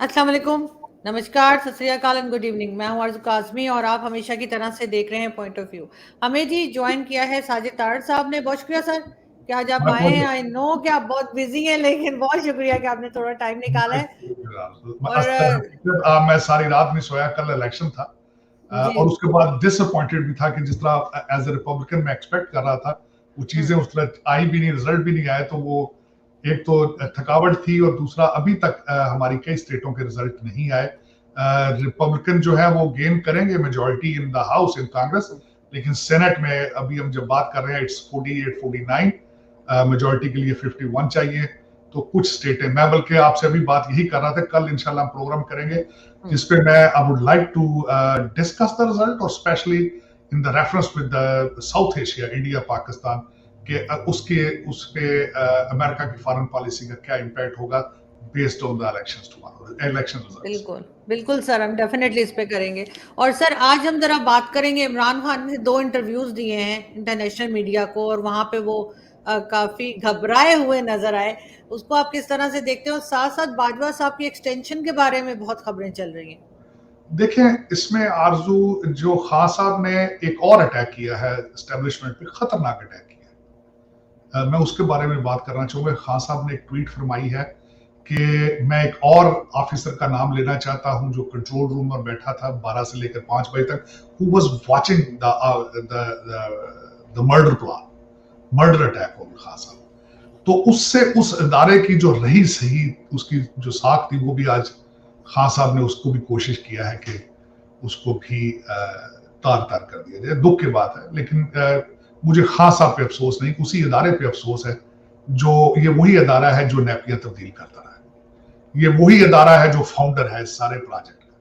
अस्सलाम वालेकुम, नमस्कार, सत श्री अकाल एंड गुड इवनिंग। मैं हूं आरज़ू काज़मी और आप हमेशा की तरह से देख रहे हैं पॉइंट ऑफ व्यू। हमें जी ज्वाइन किया है साजिद तारड़ साहब ने। बहुत शुक्रिया सर कि आज आप मैं आए हैं। बहुत आई नो कि आप बहुत बिजी हैं, लेकिन बहुत शुक्रिया कि आपने थोड़ा टाइम निकाला है। और मैं सारी रात नहीं सोया, कल इलेक्शन था। जी। और उसके बाद डिसअपॉइंटेड भी था कि जिस तरह एज ए रिपब्लिकन मैं एक्सपेक्ट कर रहा था वो चीजें हम्म। उस तरह आई भी नहीं, रिजल्ट भी नहीं आए। तो वो एक तो थकावट थी और दूसरा अभी तक हमारी कई स्टेटों के रिजल्ट नहीं आए। रिपब्लिकन जो है वो गेन करेंगे majority in the house in Congress, लेकिन सेनेट में अभी हम जब बात कर रहे हैं इट्स 48-49, मेजोरिटी के लिए 51 चाहिए। तो कुछ स्टेट है, मैं बल्कि आपसे अभी बात यही कर रहा था, कल इंशाल्लाह हम प्रोग्राम करेंगे जिसपे मैं I would like to discuss the result, और specially in the reference with the South Asia, India Pakistan के उसके उस पे अमेरिका की फॉरेन पॉलिसी का क्या इम्पैक्ट होगा based on the elections tomorrow, election results. बिल्कुल बिल्कुल सर, हम डेफिनेटली इस पे करेंगे। और सर आज हम जरा बात करेंगे, इमरान खान ने 2 इंटरव्यूज दिए हैं इंटरनेशनल मीडिया को और वहां पे वो काफी घबराए हुए नजर आए। उसको आप किस तरह से देखते हो? साथ साथ बाजवा साहब की एक्सटेंशन के बारे में बहुत खबरें चल रही हैं। देखें, इसमें आरजू जो खान साहब ने एक और अटैक किया है एस्टेब्लिशमेंट पे, खतरनाक अटैक किया है। मैं उसके बारे में बात करना चाहूंगा। खान साहब ने एक ट्वीट फरमाई है कि मैं एक और ऑफिसर का नाम लेना चाहता हूं जो कंट्रोल रूम में बैठा था 12 से लेकर 5 बजे तक, who was watching the murder plan, murder attack on Khan साहब। तो उससे उस इदारे की जो रही सही उसकी जो साख थी वो भी आज खान साहब ने उसको भी कोशिश किया है कि उसको भी तार तार कर दिया जाए। दुख की बात है, लेकिन मुझे खान साहब पे अफसोस नहीं, उसी इदारे पे अफसोस है जो ये वही अदारा है जो नैपियां तब्दील करता रहा है। ये वही अदारा है जो फाउंडर है इस सारे प्रोजेक्ट का।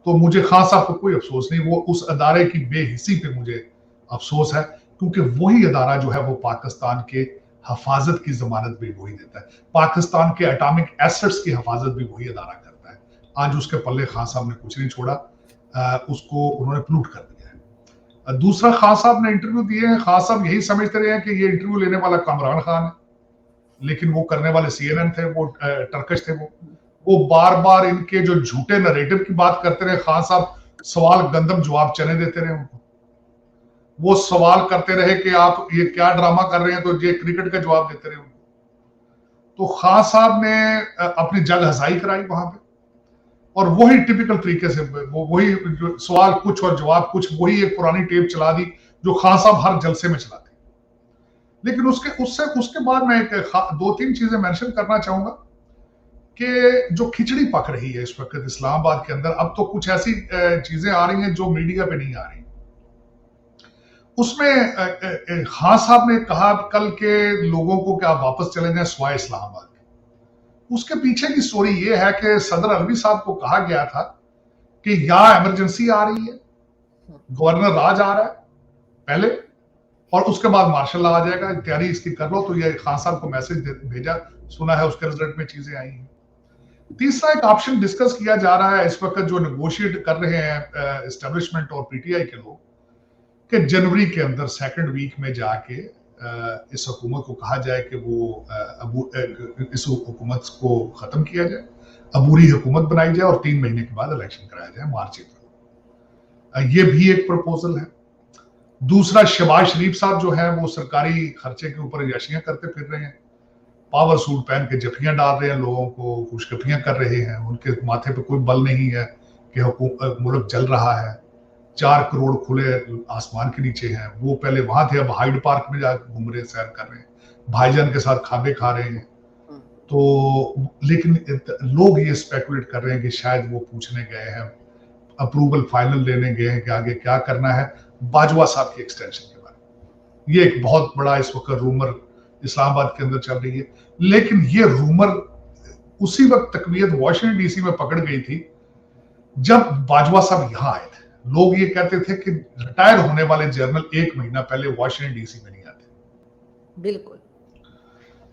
तो मुझे खान साहब को कोई अफसोस नहीं, वो उस अदारे की बेहिसी पे मुझे अफसोस है, क्योंकि वही अदारा जो है वो पाकिस्तान के हफाजत की जमानत भी वही देता है, पाकिस्तान के एटॉमिक एसेट्स की हफाजत भी वही अदारा करता है। आज उसके पल्ले खान साहब ने कुछ नहीं छोड़ा, उसको उन्होंने प्लूट कर दिया है। दूसरा, खान साहब ने इंटरव्यू दिए हैं, खान साहब यही समझते रहे हैं कि ये इंटरव्यू लेने वाला कामरान खान है, लेकिन वो करने वाले CNN थे, वो टर्कश थे। वो बार बार इनके जो झूठे नरेटिव की बात करते रहे। खान साहब सवाल गंदम जवाब चने देते रहे उनको। वो सवाल करते रहे कि आप ये क्या ड्रामा कर रहे हैं, तो ये क्रिकेट का जवाब देते रहे उनको। तो खान साहब ने अपनी जग हसाई कराई वहां पे, और वही टिपिकल तरीके से वो वही सवाल कुछ और जवाब कुछ, वही एक पुरानी टेप चला दी जो खान साहब हर जलसे में चलाते। लेकिन उसके उससे उसके बाद मैं एक 2-3 चीजें मेंशन करना चाहूंगा कि जो खिचड़ी पक रही है इस वक्त इस्लामाबाद के अंदर, अब तो कुछ ऐसी चीजें आ रही हैं जो मीडिया पे नहीं आ रही। उसमें खान साहब ने कहा कल के लोगों को कि आप वापस चले जाएं स्वाय इस्लामाबाद के। उसके पीछे की स्टोरी ये है कि सदर अलवी साहब को कहा गया था कि यहां इमरजेंसी आ रही है, गवर्नर राज आ रहा है पहले, और उसके बाद मार्शल लॉ आ जाएगा, तैयारी इसकी कर लो। तो ये खान साहब को मैसेज भेजा, सुना है उसके रिजल्ट में चीजें आई हैं। तीसरा एक ऑप्शन डिस्कस किया जा रहा है इस वक्त, जो नेगोशिएट कर रहे हैं एस्टेब्लिशमेंट और पीटीआई के लोग, कि जनवरी के अंदर सेकंड वीक में जाके इस हुकूमत को कहा जाए कि वो इस हुकूमत को खत्म किया जाए, अबूरी हुकूमत बनाई जाए और 3 महीने के बाद इलेक्शन कराया जाए मार्च अप्रैल। ये भी एक प्रपोजल है। दूसरा, शहबाज शरीफ साहब जो है वो सरकारी खर्चे के ऊपर याशियां करते फिर रहे हैं, पावर सूट पहन के जफियां डाल रहे हैं, लोगों को खुशखफियां कर रहे हैं, उनके माथे पे कोई बल नहीं है कि मुल्क जल रहा है। 4 करोड़ खुले आसमान के नीचे हैं। वो पहले वहां थे, अब हाइड पार्क में जाकर घूम रहे, सैर कर रहे हैं, भाईजान के साथ खाबे खा रहे हैं। तो लेकिन लोग ये स्पेकुलेट कर रहे हैं कि शायद वो पूछने गए हैं, अप्रूवल फाइनल लेने गए हैं कि आगे क्या करना है बाजवा साहब की एक्सटेंशन के बारे में। ये एक बहुत बड़ा इस वक्त रूमर इस्लामाबाद के अंदर चल रही है। लेकिन ये रूमर उसी वक्त तकवीयत वाशिंगटन डीसी में पकड़ गई थी जब बाजवा साहब यहां आए थे। लोग ये कहते थे कि रिटायर होने वाले जनरल 1 महीना पहले वाशिंगटन डीसी में नहीं आते। बिल्कुल।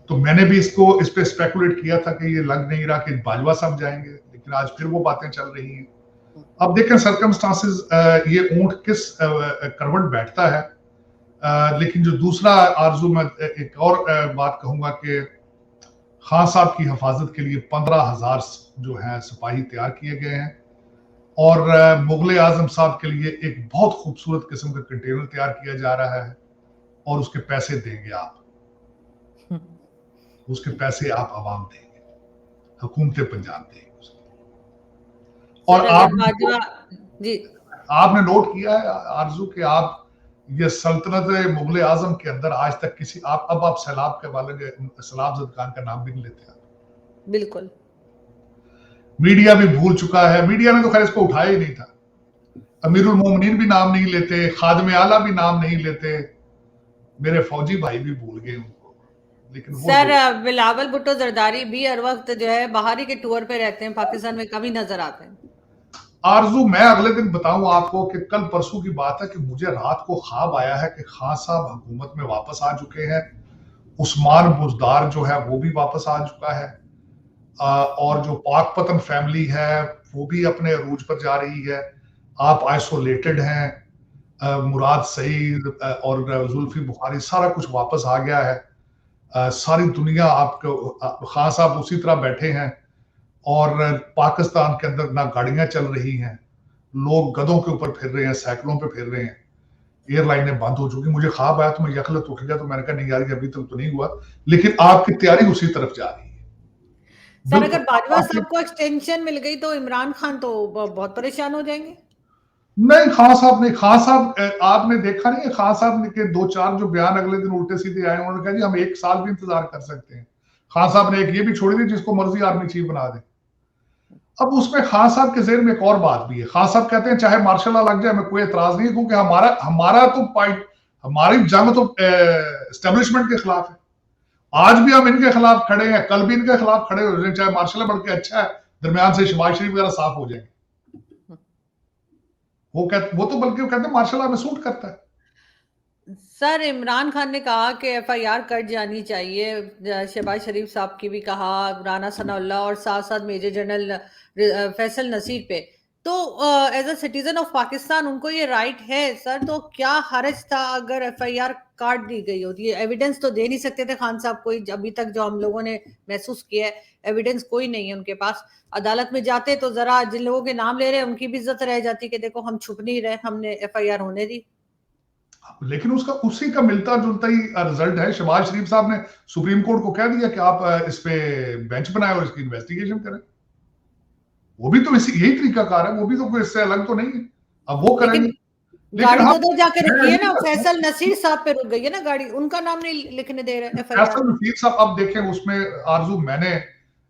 तो मैंने भी इस पे स्पेकुलेट किया था कि ये लग नहीं रहा कि बाजवा साहब जाएंगे, लेकिन आज फिर वो बातें चल रही हैं। अब देखें सर्कमस्टांसेस, ये ऊंट किस करवट बैठता है। लेकिन जो दूसरा आरजू में एक और बात कहूंगा कि खान साहब की हिफाजत के लिए 15,000 जो है सिपाही तैयार किए गए हैं, और मुगल आजम साहब के लिए एक बहुत खूबसूरत किस्म का कंटेनर तैयार किया जा रहा है, और उसके पैसे देंगे आप, उसके पैसे आप आवाम देंगे, हुकूमत पंजाब देंगे। और सर अगर बाजवा जी आपने नोट किया है आरजू कि आप ये सल्तनत मुगल आजम के अंदर आज तक किसी आप सैलाब के वाले सैलाब जद खान का नाम भी नहीं लेते आप। बिल्कुल। मीडिया भी भूल चुका है, मीडिया ने तो खैर इसको उठाया ही नहीं था। अमीरुल मोमिनीन भी नाम नहीं लेते, खादमे आला भी नाम नहीं लेते, मेरे फौजी भाई भी भूल गए उनको। लेकिन वो सर बिलावल भुट्टो जरदारी भी हर वक्त जो है बाहरी के टूर पे रहते हैं, पाकिस्तान में कभी नजर आते हैं। आरजू मैं अगले दिन बताऊं आपको कि कल परसों की बात है कि मुझे रात को ख्वाब आया है कि खान साहब हुकूमत में वापस आ चुके हैं, उस्मान बुजदार जो है वो भी वापस आ चुका है, और जो पाक पतन फैमिली है वो भी अपने अरूज पर जा रही है, आप आइसोलेटेड हैं, मुराद सईद और जुल्फी बुखारी सारा कुछ वापस आ गया है, सारी दुनिया आपको खान साहब उसी तरह बैठे हैं, और पाकिस्तान के अंदर ना गाड़ियां चल रही हैं, लोग गधों के ऊपर फिर रहे हैं, साइकिलों पे फिर रहे हैं, एयरलाइनें बंद हो चुकी। मुझे ख्वाब आया तो मैं यकलत उठ गया, तो मैंने कहा नहीं यार ये अभी तक तो नहीं हुआ, लेकिन आपकी तैयारी उसी तरफ जा रही है। सर अगर बाजवा साहब को एक्सटेंशन मिल गई तो इमरान खान तो बहुत परेशान हो जाएंगे। नहीं खान साहब नहीं, खान साहब आपने देखा नहीं है खान साहब के 2-4 जो बयान अगले दिन उल्टे सीधे आए, उन्होंने कहा जी हम 1 साल भी इंतजार कर सकते हैं। खान साहब ने एक ये भी छोड़ी थी जिसको मर्जी आर्मी चीफ बना दे। अब उसमें खान साहब के जेर में एक और बात भी है, खान साहब कहते हैं चाहे मार्शल लॉ लग जाए हमें कोई एतराज नहीं है, क्योंकि हमारी जंग तो एस्टेब्लिशमेंट के खिलाफ है। आज भी हम इनके खिलाफ खड़े हैं, कल भी इनके खिलाफ खड़े हो जाए, चाहे मार्शल लॉ बढ़ के अच्छा है, दरमियान से शहबाज शरीफ वगैरह साफ हो जाएंगे। वो तो बल्कि वो कहते हैं मार्शल लॉ में सूट करता है। सर इमरान खान ने कहा कि एफआईआर कट जानी चाहिए, शहबाज शरीफ साहब की भी कहा, राना सनाउल्लाह और साथ साथ मेजर जनरल फैसल नसीर पे। तो as a citizen of Pakistan उनको ये राइट है सर, तो क्या हर्ज था अगर एफआईआर काट दी गई होती? एविडेंस तो दे नहीं सकते थे खान साहब कोई, अभी तक जो हम लोगों ने महसूस किया है एविडेंस कोई नहीं है उनके पास। अदालत में जाते तो जरा जिन लोगों के नाम ले रहे हैं उनकी भी इज्जत रह जाती कि देखो हम छुप नहीं रहे, हमने एफआईआर होने दी। लेकिन उसका उसी का मिलता जुलता ही रिजल्ट है। शहबाज शरीफ साहब ने सुप्रीम कोर्ट को कह दिया कि आप इस पे बेंच बनाए और इसकी इन्वेस्टिगेशन करें। वो भी तो यही तरीकाकार है, वो भी तो कोई इससे अलग तो नहीं है, अब वो करेंगे। गाड़ी तो उधर जाके रखी है ना, फैसल नसीर साहब पे रुक गई है ना गाड़ी, उनका नाम नहीं लिखने दे रहे एफआईआर। फैसल नसीर साहब अब देखें उसमें आरजू, मैंने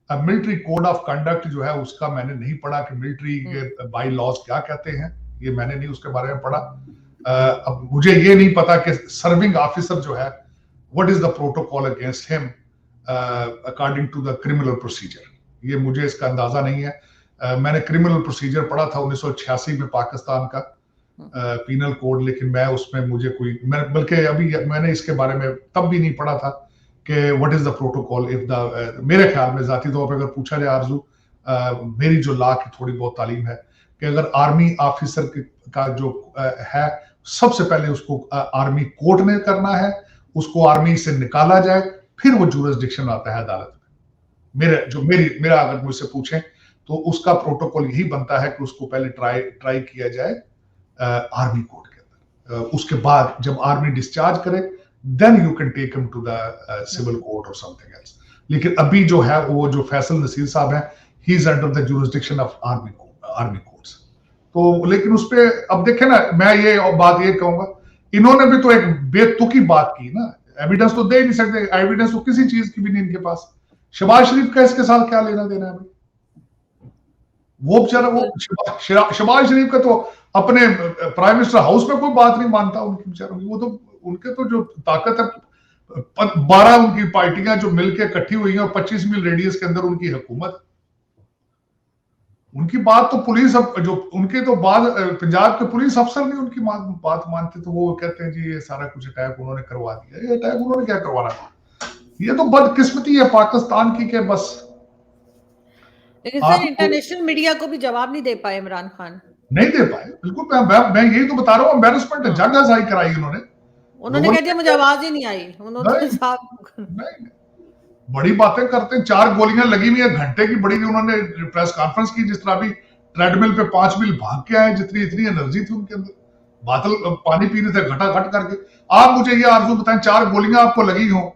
मिलिट्री कोड ऑफ कंडक्ट जो है उसका मैंने नहीं पढ़ा कि मिलिट्री के बाई लॉज क्या कहते हैं, ये मैंने नहीं उसके बारे में पढ़ा। अब मुझे ये नहीं पता कि सर्विंग ऑफिसर जो है what is the protocol against him according to the criminal procedure, ये मुझे इसका अंदाजा नहीं है। मैंने क्रिमिनल प्रोसीजर पढ़ा था 1986 में पाकिस्तान का पीनल कोड, लेकिन मैं उसमें मुझे कोई, बल्कि अभी मैंने इसके बारे में तब भी नहीं पढ़ा था कि what is the protocol if the, मेरे ख्याल में जाती तौर पर अगर पूछा जाए आरजू, मेरी जो लॉ की थोड़ी बहुत तालीम है कि अगर आर्मी ऑफिसर का जो है सबसे पहले उसको आर्मी कोर्ट ने करना है, उसको आर्मी से निकाला जाए, फिर वो जुरिस्डिक्शन आता है अदालत में। मेरा अगर मुझसे पूछें तो उसका प्रोटोकॉल यही बनता है कि उसको पहले ट्राई किया जाए आर्मी कोर्ट के अंदर, उसके बाद जब आर्मी डिस्चार्ज करे then you can take him to the civil court और समथिंग एल्स। लेकिन अभी जो है वो जो फैसल नसीर साहब हैं, he is under the jurisdiction of army courts. तो लेकिन उस पे अब देखें ना, मैं ये बात ये कहूंगा, इन्होंने भी तो एक बेतुकी बात की ना, एविडेंस तो दे नहीं सकते, एविडेंस तो किसी चीज की भी नहीं इनके पास। शहबाज शरीफ का इसके साथ क्या लेना देना है भाई? वो बेचारा वो शहबाज शरीफ का तो अपने प्राइम मिनिस्टर हाउस में कोई बात नहीं मानता उनकी, बेचारों की वो तो, उनके तो जो ताकत है 12 उनकी पार्टियां जो मिलकर इकट्ठी हुई हैं और 25 मील रेडियस के अंदर उनकी हुकूमत, उनकी बात तो पुलिस, जो उनके तो बाद पंजाब के पुलिस अफसर नहीं उनकी बात मानते, तो वो कहते हैं जी ये सारा कुछ अटैक उन्होंने करवा दिया। ये अटैक उन्होंने क्या करवाना था? ये तो बदकिस्मती है पाकिस्तान की के बस। लेकिन सर इंटरनेशनल मीडिया को भी जवाब नहीं दे पाए इमरान खान, नहीं दे पाए, बिल्कुल। मैं यही तो बता रहा हूँ, एम्बैरेसमेंट है, जग हजाई कराई उन्होंने कह दिया मुझे आवाज ही नहीं आई, उन्होंने साहब। बड़ी बातें करते हैं, 4 गोलियां लगी हुई है, घंटे की बड़ी उन्होंने प्रेस कॉन्फ्रेंस की, जिस तरह अभी ट्रेडमिल पे 5 मील भाग के आए, जितनी इतनी एनर्जी थी उनके अंदर, बातल पानी पी रहे थे घटाघट करके। आप मुझे ये आरजू बताएं, 4 गोलियां आपको लगी हो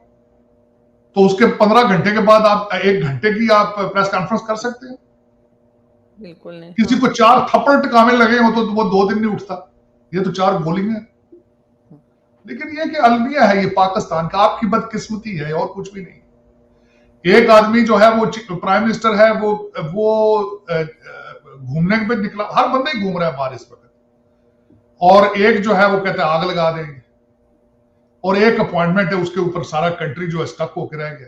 तो उसके 15 घंटे के बाद आप 1 घंटे की आप प्रेस कॉन्फ्रेंस कर सकते हैं? बिल्कुल नहीं। किसी को 4 थप्पड़ टिकावे लगे हो तो वो 2 दिन नहीं उठता, ये तो 4 गोलियां हैं। लेकिन ये कि अलमिया है ये पाकिस्तान का, आपकी बदकिस्मती है और कुछ भी नहीं। एक आदमी जो है वो प्राइम मिनिस्टर है, वो घूमने पे निकला, हर बंदे ही घूम रहा है बाहर इस वक्त, और एक जो है वो कहता है आग लगा देंगे, और एक अपॉइंटमेंट है उसके ऊपर सारा कंट्री जो है स्टक होकर रह गया।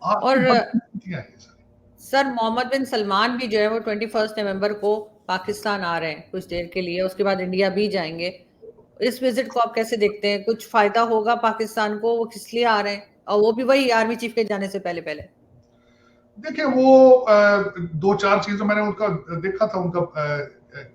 और बदकिस्मतियां हैं सारी। सर मोहम्मद बिन सलमान भी जो है वो 21 नवंबर को पाकिस्तान आ रहे हैं कुछ देर के लिए, उसके बाद इंडिया भी जाएंगे। इस विजिट को आप कैसे देखते हैं? कुछ फायदा होगा पाकिस्तान को? वो किस लिए आ रहे हैं, और वो भी वही आर्मी चीफ के जाने से पहले पहले? देखिए वो 2-4 चीजों मैंने उनका देखा था, उनका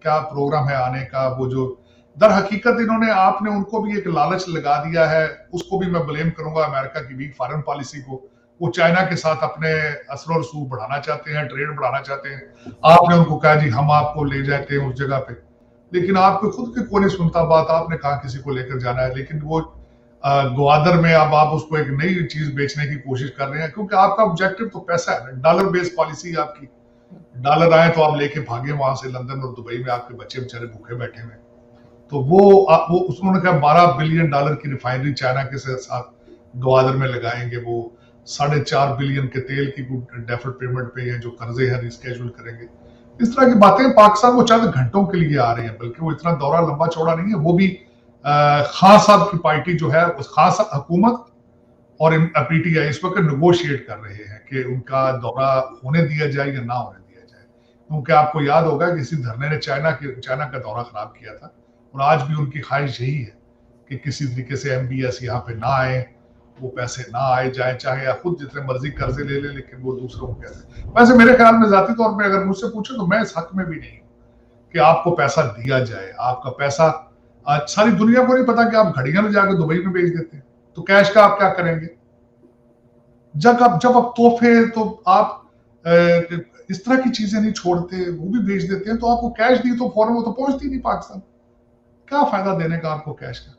क्या प्रोग्राम है आने का, वो जो दर हकीकत इन्होंने, आपने उनको भी एक लालच लगा दिया है, उसको भी मैं ब्लेम करूंगा अमेरिका की वीक फॉरेन पॉलिसी को। वो चाइना के साथ अपने असर और रसूख बढ़ाना चाहते हैं, ट्रेड बढ़ाना चाहते हैं। आपने उनको कहा जी हम आपको ले जाते हैं उस जगह पे, लेकिन आपको खुद के कोई नहीं सुनता बात, आपने कहा किसी को लेकर जाना है, लेकिन वो ग्वादर में अब आप उसको एक नई चीज बेचने की कोशिश कर रहे हैं, क्योंकि आपका ऑब्जेक्टिव तो पैसा है, डॉलर बेस्ड पॉलिसी आपकी। डॉलर आए तो आप लेके भागे वहां से, लंदन और दुबई में आपके बच्चे बेचारे भूखे बैठे हुए। तो वो उन्होंने कहा $12 बिलियन की रिफाइनरी चाइना के साथ ग्वादर में लगाएंगे, वो $4.5 बिलियन के तेल की डेफर्ड पेमेंट पे है, जो कर्जे हैं रिस्केड्यूल करेंगे। इस तरह की बातें पाकिस्तान को चंद घंटों के लिए आ रही हैं, बल्कि वो इतना दौरा लंबा चौड़ा नहीं है। वो भी खान साहब की पार्टी जो है, उस खान हुकूमत और पीटीआई इस वक्त नेगोशिएट कर रहे हैं कि उनका दौरा होने दिया जाए या ना होने दिया जाए, क्योंकि आपको याद होगा कि इसी धरने ने चाइना का दौरा खराब किया था, और आज भी उनकी ख्वाहिश यही है कि किसी तरीके से MBS यहाँ पे ना आए, वो पैसे ना आए जाए, चाहे या खुद जितने मर्जी कर्जे ले ले, लेकिन वो दूसरों को पैसे। वैसे मेरे ख्याल में जाती तौर पे अगर मुझसे पूछे तो मैं इस हक में भी नहीं हूँ कि आपको पैसा दिया जाए। आपका पैसा आज सारी दुनिया को नहीं पता कि आप घड़ियां ले जाकर दुबई में बेच देते हैं, तो कैश का आप क्या करेंगे? जब आप तोहफे, तो आप इस तरह की चीजें नहीं छोड़ते, वो भी बेच देते हैं, तो आपको कैश दी तो फौरन वो तो पहुंचती नहीं पाकिस्तान। क्या फायदा देने का आपको कैश का?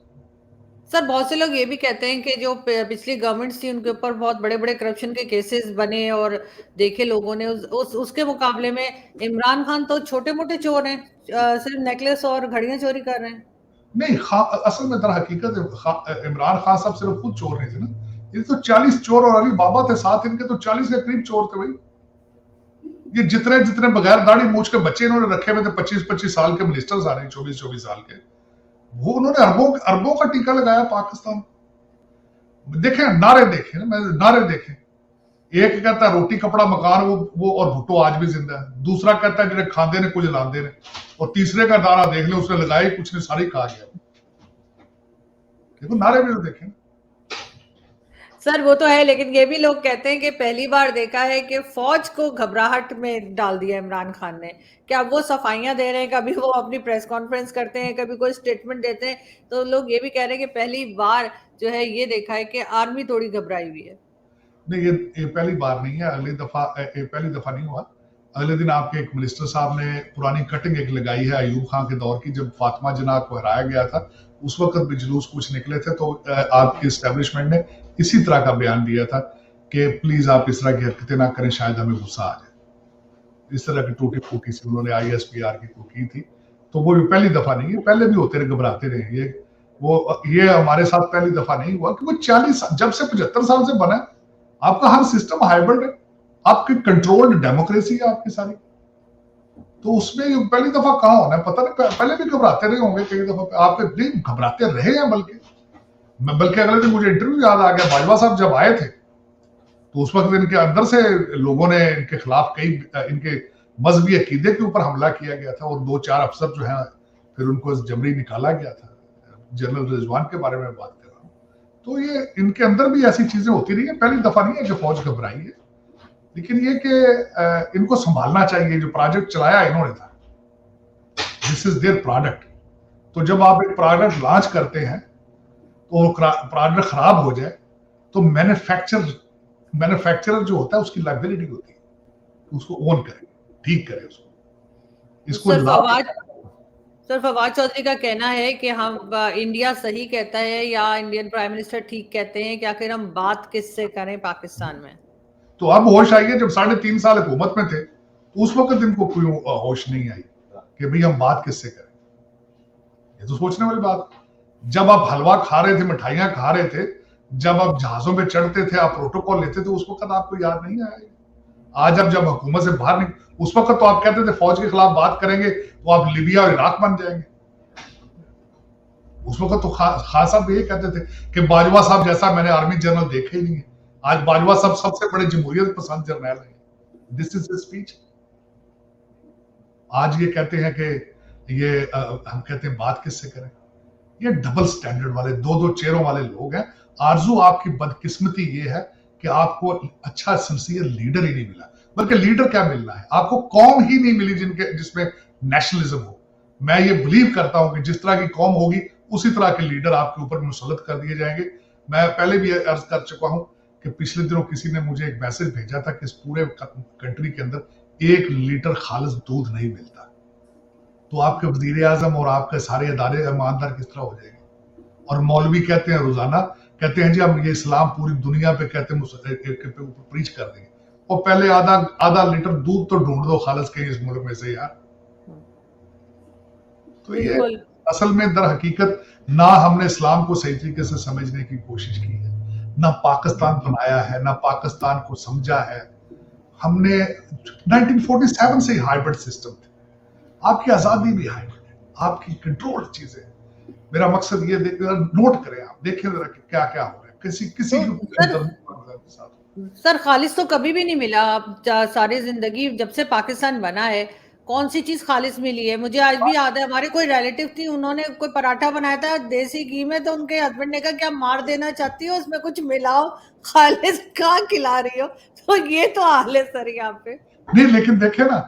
सर बहुत से लोग ये भी कहते हैं कि जो पिछली गवर्नमेंट्स थी उनके ऊपर बहुत बड़े बड़े करप्शन के केसेस बने, और देखे लोगों ने उसके मुकाबले में इमरान खान तो छोटे मोटे चोर हैं, सिर्फ नेकलेस और घड़ियां चोरी कर रहे हैं। नहीं, असल में दर हकीकत इमरान खान साहब सिर्फ खुद चोर नहीं थे ना, ये तो 40 चोर और अली बाबा थे साथ, इनके तो 40 के करीब चोर थे भाई। ये जितने जितने बगैर दाढ़ी मूछ के बच्चे इन्होंने रखे हुए थे, 25-25 साल के मिनिस्टर्स आ रहे हैं, 24-24 साल के, वो उन्होंने अरबों का टीका लगाया पाकिस्तान। देखें नारे, देखें ना, नारे देखें। एक कहता है रोटी कपड़ा मकान, वो और भुट्टो आज भी जिंदा है। दूसरा कहता है जिन्हें खांदे ने कुछ लांदे ने, और तीसरे का नारा देख ले, उसने लगाया कुछ ने सारी खा गया। देखो नारे भी तो देखें। सर वो तो है, लेकिन ये भी लोग कहते हैं कि पहली बार देखा है कि फौज को घबराहट में डाल दिया इमरान खान ने। क्या वो सफाइयां दे रहे हैं, कभी वो अपनी प्रेस कॉन्फ्रेंस करते हैं, कभी कोई स्टेटमेंट देते हैं, तो लोग ये भी कह रहे हैं कि पहली बार जो है ये देखा है कि आर्मी थोड़ी घबराई हुई है। नहीं, ये पहली बार नहीं है, पहली दफा नहीं हुआ। अगले दिन आपके एक मिनिस्टर साहब ने पुरानी कटिंग एक लगाई है अयूब खान के दौर की, जब फातिमा जिन्ना को हराया गया था, उस वक्त भी जुलूस कुछ निकले थे, तो आपकी एस्टेब्लिशमेंट ने इसी तरह का बयान दिया था कि प्लीज आप इस तरह की हरकतें ना करें, शायद हमें गुस्सा आ जाए। इस तरह की टूटी फूटी सी उन्होंने ISPR की थी। तो वो भी पहली दफा नहीं है, पहले भी होते रहे, घबराते रहे। ये हमारे साथ पहली दफा नहीं हुआ, क्योंकि 40 जब से 75 साल से बना, आपका हर सिस्टम हाइब्रिड है, आपकी कंट्रोल्ड डेमोक्रेसी है आपकी सारी, तो उसमें पहली दफा कहां होना है पता नहीं। पहले भी घबराते रहे होंगे कई दफा, आपके नहीं घबराते रहे हैं, बल्कि अगले दिन मुझे इंटरव्यू याद आ गया, बाजवा साहब जब आए थे तो उस वक्त इनके अंदर से लोगों ने इनके खिलाफ कई इनके मजहबी अकीदे के ऊपर हमला किया गया था, और 2-4 अफसर जो है फिर उनको जबरी निकाला गया था। जनरल रिजवान के बारे में बात कर रहा हूँ। तो ये इनके अंदर भी ऐसी चीजें होती रही है, पहली दफा नहीं है कि फौज घबराई है, लेकिन ये कि इनको संभालना चाहिए। जो प्रोजेक्ट चलाया इन्होंने था, दिस इज देयर प्रोडक्ट। तो जब आप एक प्रोडक्ट लॉन्च करते हैं तो प्रोडक्ट खराब हो जाए तो मैन्युफैक्चर मैन्युफैक्चरर जो होता है उसकी लाइबिलिटी होती है, उसको ओन करे, ठीक करे उसको, इसको सर लाभ। फवाद चौधरी का कहना है कि हम इंडिया सही कहता है या इंडियन प्राइम मिनिस्टर ठीक कहते हैं कि आखिर हम बात किससे करें पाकिस्तान में। तो अब होश आई है, जब 3.5 साल हुकूमत में थे तो उस वक्त इनको कोई होश नहीं आई कि भाई हम बात किससे करें। ये तो सोचने वाली बात। जब आप हलवा खा रहे थे, मिठाइयां खा रहे थे, जब आप जहाजों में चढ़ते थे, आप प्रोटोकॉल लेते थे, उस वक्त आपको याद नहीं आया। आज अब जब हुकूमत से बाहर नहीं, उस वक्त तो आप कहते थे फौज के खिलाफ बात करेंगे तो आप लिबिया और इराक बन जाएंगे। उस वक्त तो खान साहब ये कहते थे कि बाजवा साहब जैसा मैंने आर्मी जनरल देखा ही नहीं है। आज बाजवा साहब सबसे बड़े जमहूरियत पसंद जर्नैल हैं। This is speech. आज ये कहते हैं कि ये हम कहते हैं बात किससे करें। ये डबल स्टैंडर्ड वाले, दो दो चेहरों वाले लोग हैं। आरजू आपकी बदकिस्मती ये है कि आपको अच्छा सिंसियर लीडर ही नहीं मिला। बल्कि लीडर क्या मिलना है, आपको कौम ही नहीं मिली जिसमें नेशनलिज्म हो। मैं ये बिलीव करता हूं कि जिस तरह की कौम होगी उसी तरह के लीडर आपके ऊपर मुसल्लत कर दिए जाएंगे। मैं पहले भी अर्ज कर चुका हूं कि पिछले दिनों किसी ने मुझे एक मैसेज भेजा था कि इस पूरे कंट्री के अंदर 1 लीटर खालिस दूध नहीं मिलता, तो आपके वजीर आजम और आपके सारे अदारे ईमानदार किस तरह हो जाएंगे। और मौलवी कहते हैं रोजाना, कहते हैं जी हम ये इस्लाम पूरी दुनिया पे कहते हैं प्रीच कर देंगे, और पहले आधा लीटर दूध तो ढूंढ दो खालिस के इस मुल्क में से यार। तो ये असल में दर हकीकत ना हमने इस्लाम को सही तरीके से समझने की कोशिश की है, ना पाकिस्तान बनाया है, ना पाकिस्तान को समझा है हमने। 1947 से हाइब्रिड सिस्टम थे। आपकी आजादी भी हाइब्रिड है, आपकी कंट्रोल चीजें। मेरा मकसद ये नोट करें, आप देखें जरा क्या क्या हो रहा है किसी तो सर खालिस तो कभी भी नहीं मिला। आप सारी जिंदगी जब से पाकिस्तान बना है कौन सी चीज खालिस मिली है? मुझे आज भी याद है, हमारे कोई रिलेटिव थी, उन्होंने कोई पराठा बनाया था देसी घी में, तो उनके हस्बैंड ने कहा क्या मार देना चाहती हो, उसमें कुछ मिलाओ, खालिस कहाँ खिला रही हो। तो ये तो हाल है सर यहाँ पे। नहीं लेकिन देखे ना,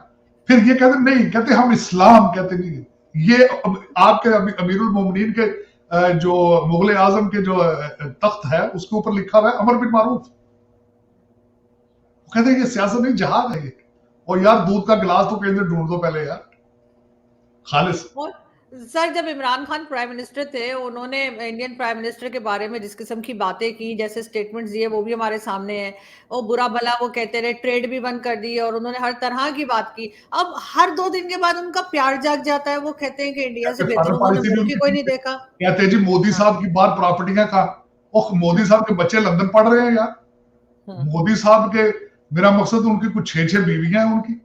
फिर ये कहते नहीं, कहते हम इस्लाम कहते नहीं। ये आपके अमीरुल मोमिनीन के जो मुगल आजम के जो तख्त है उसके ऊपर लिखा हुआ है अमर बिन मारूफ। कहते हैं ये सियासत नहीं जहाद है ये। और यार दूध का गिलास तो कहीं ढूंढ दो पहले यार खालिस। सर जब इमरान खान प्राइम मिनिस्टर थे, उन्होंने इंडियन प्राइम मिनिस्टर के बारे में जिस किस्म की बातें की, जैसे स्टेटमेंट्स दिए, वो भी हमारे सामने है। वो बुरा भला वो कहते रहे, ट्रेड भी बंद कर दी, और उन्होंने हर तरह की बात की। अब हर 2 दिन के बाद उनका प्यार जाग जाता है। वो कहते हैं कि इंडिया से बेहतर उन्होंने मुल्क ही कोई नहीं देखा। कहते हैं जी मोदी साहब की बाहर प्रॉपर्टियां कहा, मोदी साहब के बच्चे लंदन पढ़ रहे हैं यार। मोदी साहब के, मेरा मकसद उनकी कुछ 6 बीवियां हैं उनकी।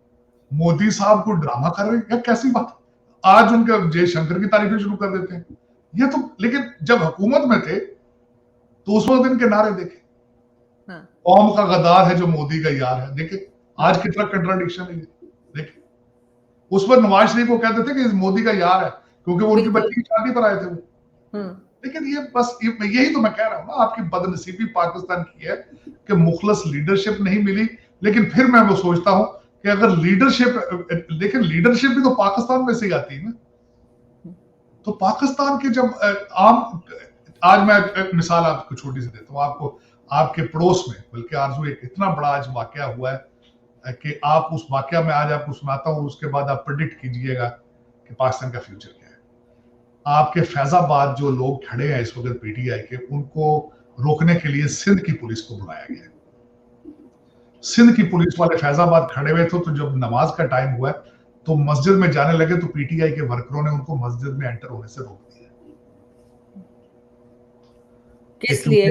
मोदी साहब को ड्रामा कर रहे हैं यार, कैसी बात। आज उनके जयशंकर की तारीफें शुरू कर देते हैं ये तो। लेकिन जब हुकूमत में थे तो उस वक्त इनके नारे देखे, कौम का गद्दार है जो मोदी का यार है। देखे आज कितना कंट्राडिक्शन है। देखे उस पर नवाज शरीफ को कहते थे कि मोदी का यार है क्योंकि वो उनकी बच्ची की शादी पर आए थे वो। लेकिन ये बस यही तो मैं कह रहा हूं ना, आपकी बदनसीबी पाकिस्तान की है कि मुखलस लीडरशिप नहीं मिली। लेकिन फिर मैं वो सोचता हूं कि अगर लीडरशिप, लेकिन लीडरशिप भी तो पाकिस्तान में से ही आती है ना। तो पाकिस्तान के जब आज मैं मिसाल आपको छोटी सी देता हूं आपको, आपके पड़ोस में, बल्कि आरजू एक इतना बड़ा आज वाकया हुआ है कि आप उस वाकया में आज आपको सुनाता हूं, उसके बाद आप प्रेडिक्ट कीजिएगा कि पाकिस्तान का फ्यूचर क्या है। आपके फैजाबाद जो लोग खड़े हैं इस वक्त पीटीआई के, उनको रोकने के लिए सिंध की पुलिस को बुलाया गया। सिंध की पुलिस वाले फैजाबाद खड़े हुए थे, तो जब नमाज का टाइम हुआ तो मस्जिद में जाने लगे तो पीटीआई के वर्करों ने उनको मस्जिद में एंटर होने से रोक दिया। किस लिए?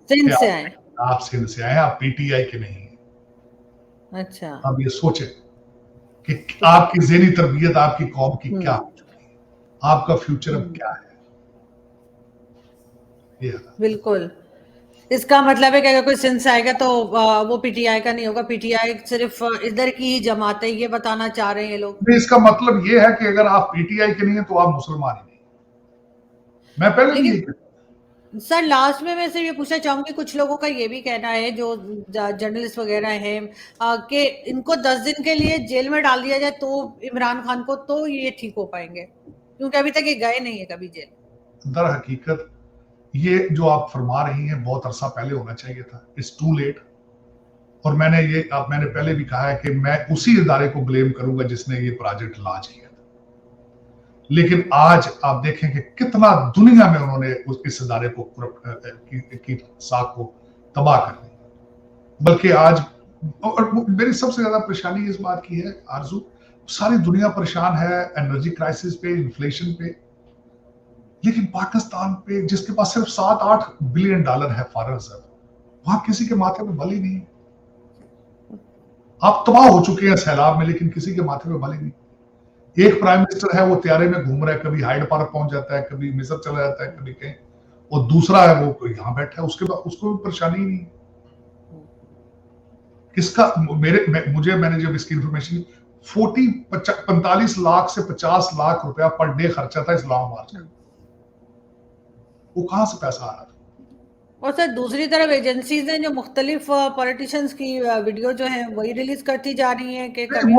सिंध से आए? आप सिंध से आए, आप पीटीआई के नहीं। अच्छा, अब ये सोचे कि आपकी ज़हनी तरबियत आपकी कौम की क्या हो चुकी है, आपका फ्यूचर अब क्या है। बिल्कुल, इसका मतलब है कि अगर कोई सिंध से आएगा तो वो पीटीआई का नहीं होगा। पीटीआई सिर्फ इधर की ही जमात है, ये बताना चाह रहे हैं ये लोग। इसका मतलब ये है कि अगर आप पीटीआई के नहीं है तो आप मुसलमान ही नहीं। मैं पहले भी सर लास्ट में मैं सिर्फ ये पूछना चाहूंगी, कुछ लोगों का ये भी कहना है जो जर्नलिस्ट वगैरह हैं कि इनको 10 दिन के लिए जेल में डाल दिया जाए तो इमरान खान को, तो ये ठीक हो पाएंगे, क्योंकि अभी तक ये गए नहीं है कभी जेल। दर हकीकत ये जो आप फरमा रही हैं बहुत अरसा पहले होना चाहिए था। It's too late. और मैंने पहले भी कहा है कि मैं उसी इदारे को ब्लेम करूंगा जिसने ये प्रोजेक्ट लॉन्च किया था। लेकिन आज आप देखें कि कितना दुनिया में उन्होंने इस इदारे को की साख को तबाह कर दिया। बल्कि आज और मेरी सबसे ज्यादा परेशानी इस बात की है आरजू, सारी दुनिया परेशान है एनर्जी क्राइसिस पे, इन्फ्लेशन पे, लेकिन पाकिस्तान पे जिसके पास सिर्फ 7-8 बिलियन डॉलर है फॉरेन रिजर्व, वहां किसी के माथे पे बल ही नहीं। आप तबाह हो चुके हैं सैलाब में, लेकिन किसी के माथे पे बल ही नहीं। एक प्राइम मिनिस्टर है वो त्यारे में घूम रहा है, कभी हाइड पार्क पहुंच जाता है, कभी मिस्र चला जाता है, कभी कहीं, और दूसरा है वो यहां बैठा है, उसके बाद उसको भी परेशानी ही नहीं। किसका मैंने जब इसकी इंफॉर्मेशन 45 लाख से 50 लाख रुपया पर डे खर्चा था इस्लाम मार्च का, वो कहां से पैसा आ रहा था? और सर दूसरी तरफ एजेंसीज ने जो मुख्तलिफ पॉलिटिशियंस की वीडियो जो है वही रिलीज करती जा रही है कि कभी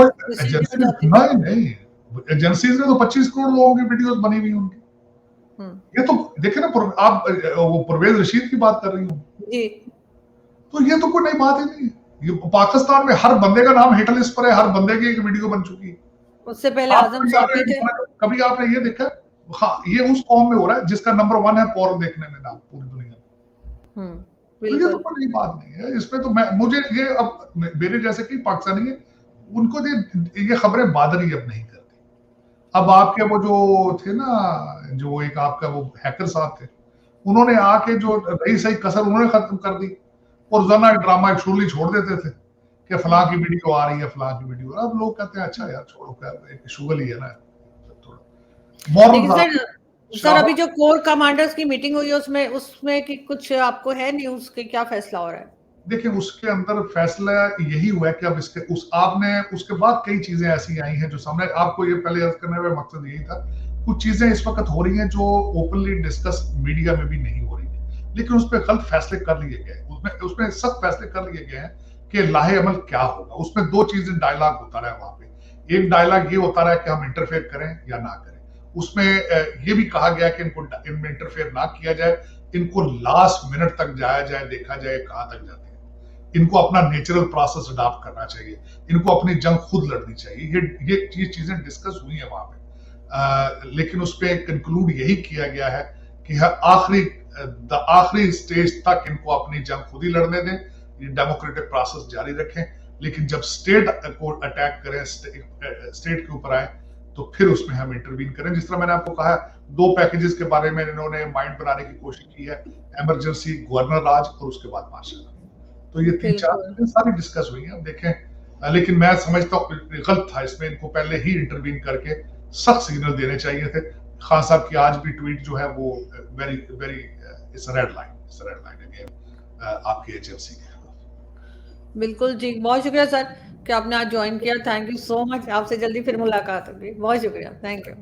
नहीं, एजेंसीज में तो 25 करोड़ लोगों की वीडियोस बनी हुई उनकी। ये तो देखे ना, आप वो परवेज रशीद की बात कर रही हूँ जी, तो ये तो कोई नई बात ही नहीं। ये पाकिस्तान में हर बंदे का नाम हिट लिस्ट पर है, हर बंदे की एक वीडियो बन चुकी है। उससे पहले आजम सौफी थे। कभी आपने ये देखा? हाँ, ये उस कौम में हो रहा है जिसका नंबर 1 है पोर्न देखने में नाम पूरी दुनिया में। तो ये तो कोई नई बात नहीं है। इसमें तो मुझे ये अब मेरे जैसे कई पाकिस्तानी है, उनको ये खबरें बादर ही अब नहीं करती। अब आपके वो जो थे ना, जो एक आपका वो हैकर साहब थे, उन्होंने आके जो रही सही कसर उन्होंने खत्म कर दी, और रोजाना ड्रामा शुरली छोड़ देते थे कि फलां की वीडियो आ रही है, फलां की वीडियो। अब लोग कहते हैं अच्छा यार छोड़ो, एक शुगल ही है ना थोड़ा। सर अभी जो कोर कमांडर्स की मीटिंग हुई है उसमें कि कुछ आपको है न्यूज के क्या फैसला हो रहा है? देखिए उसके अंदर फैसला यही हुआ है कि अब उसके बाद कई चीजें ऐसी आई हैं जो सामने, आपको ये पहले अर्ज करने का मकसद यही था, कुछ चीजें इस वक्त हो रही हैं जो ओपनली डिस्कस मीडिया में भी नहीं हो रही है, लेकिन उस पर गलत फैसले कर लिए गए, उसमें सख्त फैसले कर लिए गए हैं कि लाहे अमल क्या होगा। उसमें 2 चीजें डायलॉग होता रहा वहां पे। एक डायलॉग ये होता रहा कि हम इंटरफेयर करें या ना करें। उसमें ये भी कहा गया कि इनमें इंटरफेयर ना किया जाए, इनको लास्ट मिनट तक जाया जाए, देखा जाए कहां तक जाते हैं, इनको अपना नेचुरल प्रोसेस अडॉप्ट करना चाहिए, इनको अपनी जंग खुद लड़नी चाहिए। ये चीजें डिस्कस हुई है वहां पे, लेकिन उस पर कंक्लूड यही किया गया है कि आखिरी स्टेज तक इनको अपनी जंग खुद ही लड़ने दें, ये डेमोक्रेटिक प्रोसेस जारी रखें, लेकिन जब स्टेट को अटैक करें, स्टेट के ऊपर आए, तो फिर उसमें हम इंटरवीन करें। जिस तरह मैंने आपको कहा 2 पैकेजेस के बारे में इन्होंने माइंड बनाने की कोशिश की है, इमरजेंसी, गवर्नर राज और उसके बाद मार्शल। तो ये 3-4 चीजें सारी डिस्कस हुई हैं। अब देखें, लेकिन मैं समझता हूँ गलत था इसमें, इनको पहले ही इंटरवीन करके सख्त सिग्नल देने चाहिए थे। खान साहब की आज भी ट्वीट जो है वो very very it's red line again आपकी एजेंसी के। बिल्कुल जी, बहुत शुक्रिया सर कि आपने आज ज्वाइन किया। Thank you so much. आपसे जल्दी फिर मुलाकात होगी। बहुत शुक्रिया, थैंक यू।